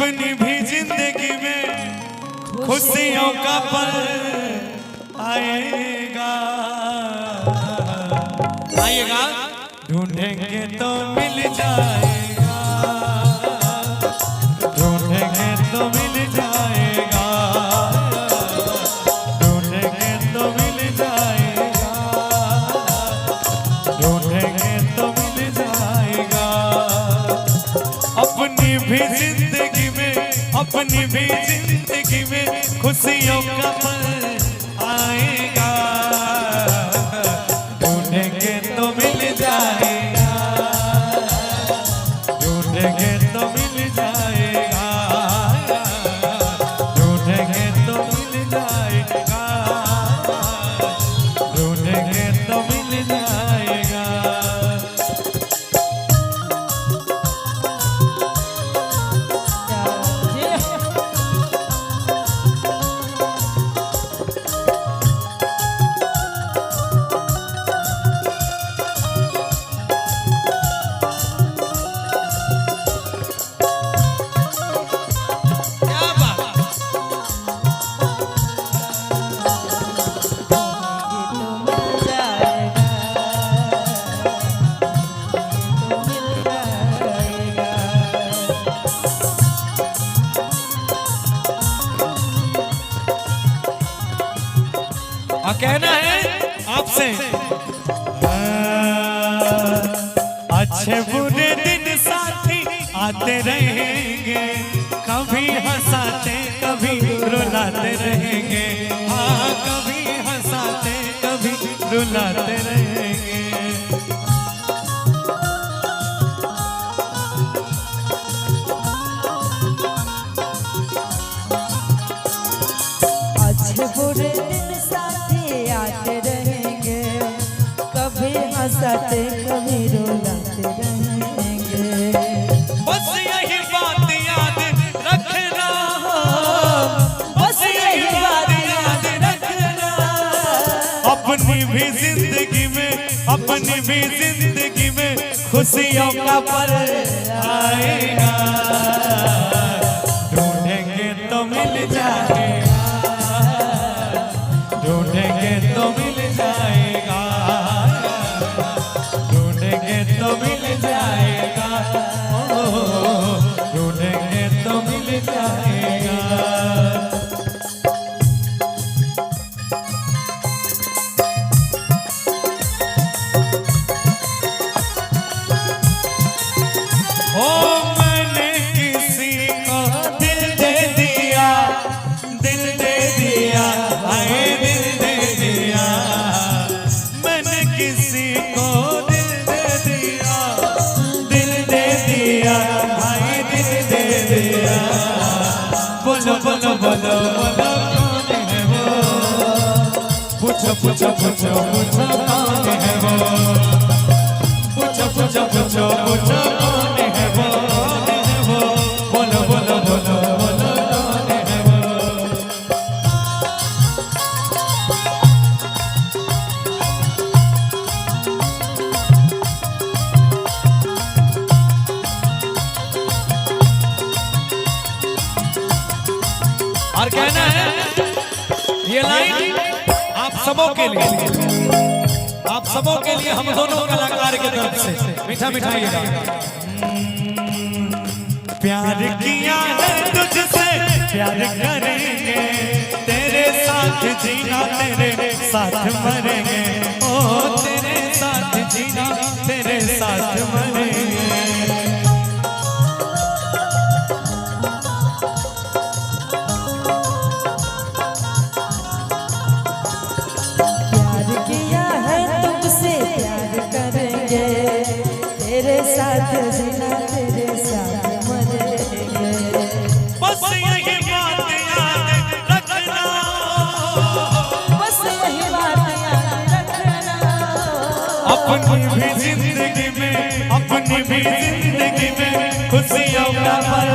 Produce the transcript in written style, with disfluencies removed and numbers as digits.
अपनी भी जिंदगी में खुशियों का पल आएगा, आएगा ढूंढेंगे तो मिल जाएगा, ढूंढेंगे तो मिल जाएगा, ढूंढेंगे तो मिल जाएगा, ढूंढेंगे तो मिल जाएगा। अपनी भी जिंदगी में, अपनी भी जिंदगी में खुशियों का पल आएगा, ढूंढेंगे तो मिल जाएगा, ढूंढेंगे तो मिल जाएगा, ढूंढेंगे तो मिल जाएगा, ढूंढेंगे तो मिल जाएगा। कहना है आपसे, अच्छे बुरे दिन साथी आते रहेंगे, कभी हंसाते कभी रुलाते रहेंगे, हाँ कभी हंसाते कभी रुलाते रहेंगे। अच्छे बुरे दिन आते रहेंगे, कभी हंसाते कभी रुलाते रहेंगे। बस यही बात याद रखना, बस यही बात याद रखना। अपनी भी जिंदगी में, अपनी भी जिंदगी में खुशियों का पल आएगा, ढूंढेंगे तो मिल जाएगा, ढूंढेंगे तो मिल जाएगा, ढूंढेंगे तो मिल जाएगा, ढूंढेंगे तो मिल जाएगा। ओ मैंने किसी को दिल दे दिया, दिल दे दिया, हाय दिल दे दिया, मैंने किसी को दिल दे दिया, दिल दे दिया, हाय दिल दे दिया। बोलो बोलो बोलो बोलो कौन है वो, पूछो पूछो पूछो पूछो कौन है वो, पूछो पूछो पूछो पूछो कौन है वो, बोलो बोलो बोलो बोलो कौन है वो। और कहना है ये लाइन आप सबों के लिए, आप सबों के लिए, हम दोनों कलाकार की तरफ से मीठा मिठाइएगा। प्यार किया है तुझसे, प्यार करेंगे, तेरे साथ जीना, तेरे साथ मरेंगे, ओ तेरे साथ जीना, तेरे साथ मरेंगे। तेरे साथ जीना, तेरे साथ मरेंगे। बस यही बात याद रखना, बस यही बात याद रखना। अपनी भी जिंदगी में, अपनी भी जिंदगी में खुशियों का पल